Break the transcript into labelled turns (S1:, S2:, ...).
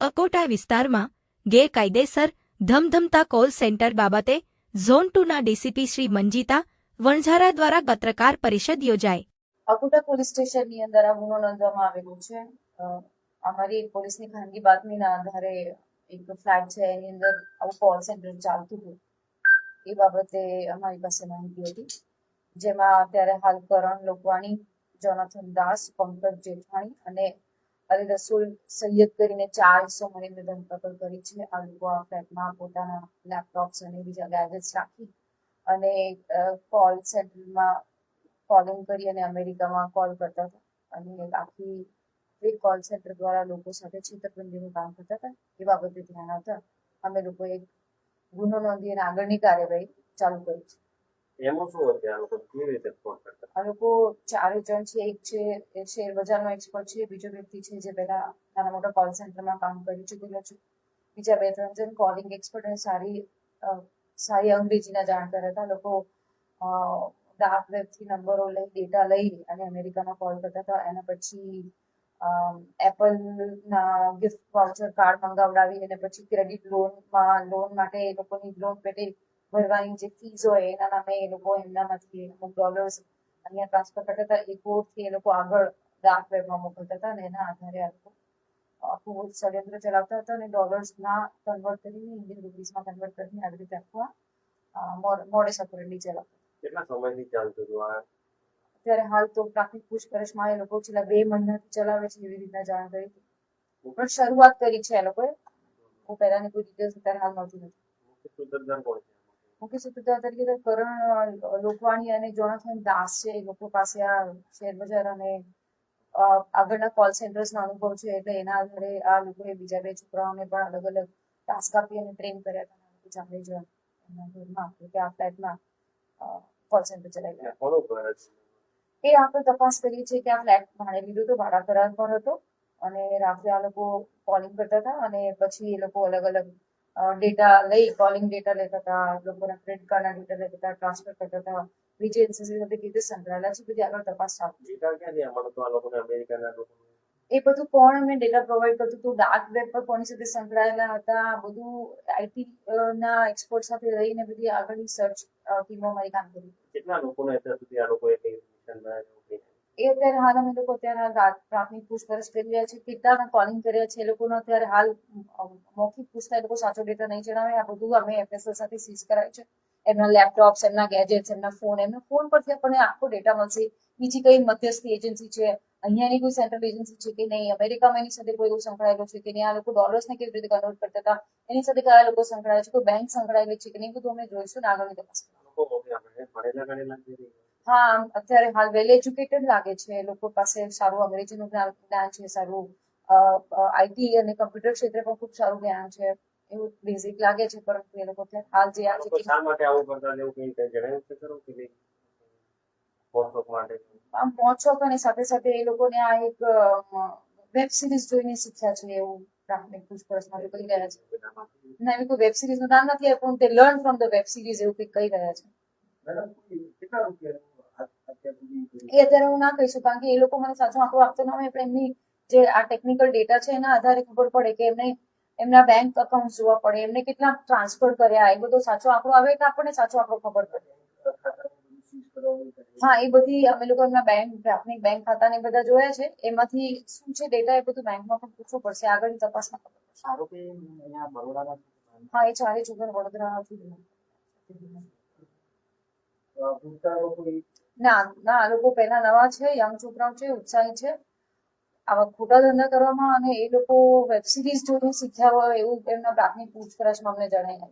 S1: અકોટા વિસ્તારમાં ગેરકાયદેસર ધમધમતા call centre બાબતે ઝોન 2ના ડીસીપી શ્રી મંજીતા વણઝારા દ્વારા પત્રકાર પરિષદ યોજાઈ.
S2: અકોટા પોલીસ સ્ટેશનની અંદર આ ગુનો નોંધવામાં આવેલો છે. અમારી પોલીસની ખાનગી બાતમીના આધારે એક ફ્લેટ છે એની અંદર આવું કોલ સેન્ટર ચાલતું હતું એ બાબતે અમારી પાસે માહિતી હતી, જેમાં અત્યારે હાલ કરણ લોકવાણી, જોનાથન દાસ, પંકજ જેઠાણી અને અલી રસુલ સૈયદ કરીને 4 ઇસમોની ધરપકડ કરી છે. આ લોકો આ ફ્લેટમાં પોતાના લેપટોપ્સ અને બીજા ગેજેટ્સ રાખી અને કોલ સેન્ટરમાં કોલિંગ કરી અને અમેરિકામાં કોલ કરતા હતા અને આખી એક કોલ સેન્ટર દ્વારા લોકો સાથે છેતરપિંડીનું કામ કરતા હતા. એ બાબતે ધ્યાન આવતા અમે લોકો એક ગુનો નોંધી અને આગળની કાર્યવાહી ચાલુ કરી છે.
S3: એમાં શું હતું? આ લોકો કેવી રીતે ફ્રોડ કરતા?
S2: આ લોકો 4 જણ છે. એક છે એ શેર બજારનો એક્સપર્ટ છે, બીજો વ્યક્તિ છે જે પહેલા નાના મોટા કોલ સેન્ટરમાં કામ કરી ચૂકેલો છે, બીજા 2-3 જણ કોલિંગ એક્સપર્ટ અને સારી અંગ્રેજીના જાણકાર હતા. લોકો ડાર્ક વેબથી નંબરો લઈ, ડેટા લઈ અને અમેરિકામાં કોલ કરતા હતા. એના પછી એપલના ગિફ્ટ વાઉચર કાર્ડ મંગાવડાવી અને પછી ક્રેડિટ લોન માટે એ લોકોની લોન પેટે ભરવાની જે ફીસ હોય એના નામે એ લોકો એમનામાંથી અમુક ડોલર્સ અહીંયા ટ્રાન્સફર કરતા હતા. એ કોડથી એ લોકો આગળ ડાર્ક વેબમાં મોકલતા હતા અને એના આધારે આ લોકો આખું ષડયંત્ર ચલાવતા હતા અને ડોલર્સના કન્વર્ટ કરીને ઇન્ડિયન રૂપીસમાં કન્વર્ટ કરીને આવી રીતે આખું મોડેસ ઓપરેન્ડી ચલાવતા.
S3: કેટલા સમયથી ચાલતું હતું આ?
S2: અત્યારે હાલ તો પ્રાથમિક પૂછપરછમાં એ લોકો છેલ્લા 2 મહિનાથી ચલાવે છે એવી રીતના જાણ કરી હતી, પણ શરૂઆત કરી છે એ લોકોએ. હું પહેલાની કોઈ ડિટેલ્સ અત્યારે હાલ મળતી નથી. મુખ્ય સૂત્રધાર તરીકે કરણ લોકવાણી અને જોનાથન દાસ છે. એ લોકો પાસે આ શેરબજાર અને આગળના કોલ સેન્ટર્સનો અનુભવ છે, એટલે એના આધારે આ લોકોએ બીજા 2 છોકરાઓને પણ અલગ અલગ ટાસ્ક આપી અને ટ્રેન કર્યા હતા. ચાલે છે એમના ઘરમાં કે આ ફ્લેટમાં કોલ સેન્ટર ચલાવી એ આપણે તપાસ કરીએ છીએ કે આ ફ્લેટ ભાડે લીધો હતો, ભાડા કરાર પર હતો અને રાત્રે આ લોકો કોલિંગ કરતા હતા અને પછી એ લોકો અલગ અલગ ડેટા લઈ કોલિંગ ડેટા લેતા હતા, લોકોના ક્રેડિટ કાર્ડના ડેટા લેતા હતા, ટ્રાન્સફર કરતા હતા. બીજી એજન્સી સાથે કેવી રીતે સંકળાયેલા છે બધી આગળ તપાસ ચાલુ.
S3: ડેટા ક્યાંથી મળતો આ લોકોને? અમેરિકાના લોકો
S2: એ બધું કોણ એમને ડેટા પ્રોવાઈડ કરતું હતું, ડાર્ક વેબ પર કોની સાથે સંકળાયેલા હતા, બધું આઈટી ના એક્સપર્ટ સાથે રહીને બધી આગળની સર્ચ ટીમો અમારી કામ કરી.
S3: કેટલા લોકોને અત્યાર સુધી આ લોકોએ
S2: એ અત્યારે હાલ અમે લોકો અત્યારે પ્રાથમિક પૂછપરછ કરી રહ્યા છે. કેટલાના કોલિંગ કર્યા છે એ લોકોનો અત્યારે હાલ મૌખિક પૂછતા એ લોકો સાચો ડેટા નહીં જણાવે. આ બધું અમે એફએસએલ સાથે સીઝ કરાય છે. એમના લેપટોપ્સ, એમના ગેજેટ્સ, એમના ફોન પરથી આપણને આખો ડેટા મળશે. બીજી કઈ મધ્યસ્થી એજન્સી છે, અહીંયાની કોઈ સેન્ટ્રલ એજન્સી છે કે નહીં, અમેરિકામાં એની સાથે કોઈ સંકળાયેલો છે કે નહીં, આ લોકો ડોલર્સને કેવી રીતે કન્વર્ટ કરતા હતા એની સાથે કયા લોકો સંકળાયેલા છે, કોઈ બેંક સંકળાયેલી છે કે નહીં, બધું અમે જોઈશું ને આગળની તપાસ. હા, અત્યારે હાલ વેલ એજ્યુકેટેડ લાગે છે. એ લોકો પાસે સારું અંગ્રેજીનું જ્ઞાન છે, સારું આઈટી અને કમ્પ્યુટર ક્ષેત્રે પણ ખૂબ સારું જ્ઞાન છે એવું બેઝિક લાગે છે. પરંતુ એ લોકો હાલ જે
S3: શા માટે આવું કરતા એવું કઈ જણાવ્યું છે ખરું કે નહીં?
S2: આમ પહોંચો અને સાથે સાથે એ લોકોને આ એક વેબ સિરીઝ જોઈને શીખ્યા છે એવું પ્રાથમિક પૂછપરછમાં કહી રહ્યા છે. ના, એવી કોઈ વેબ સિરીઝ નું નામ નથી આપ્યું, તે learn from the web series એવું કંઈક કહી રહ્યા છે. એ અત્યારે હું ના કહી શકું, કારણ કે એ લોકો મને સાચો આંકડો આપતો ન હોય, પણ એમની જે આ ટેકનિકલ ડેટા છે એના આધારે ખબર પડે કે એમને એમના બેંક અકાઉન્ટ જોવા પડે, એમને કેટલા ટ્રાન્સફર કર્યા, એ બધો સાચો આંકડો આવે એટલે આપણને સાચો આંકડો ખબર પડે. હા, એ બધી અમે લોકો એમના પ્રાથમિક બેંક ખાતા ને બધા જોયા છે. એમાંથી શું છે ડેટા એ બધું બેંકમાં પણ પૂછવું પડશે, આગળની તપાસમાં ખબર પડશે. હા, એ 4 છોકરા વડોદરાથી. ના, આ લોકો પહેલા નવા છે, યંગ છોકરાઓ છે, ઉત્સાહી છે. આવા ખોટા ધંધા કરવામાં અને એ લોકો વેબ સિરીઝ જોઈને શીખ્યા હોય એવું એમના પ્રાથમિક પૂછપરછમાં અમને જણાય.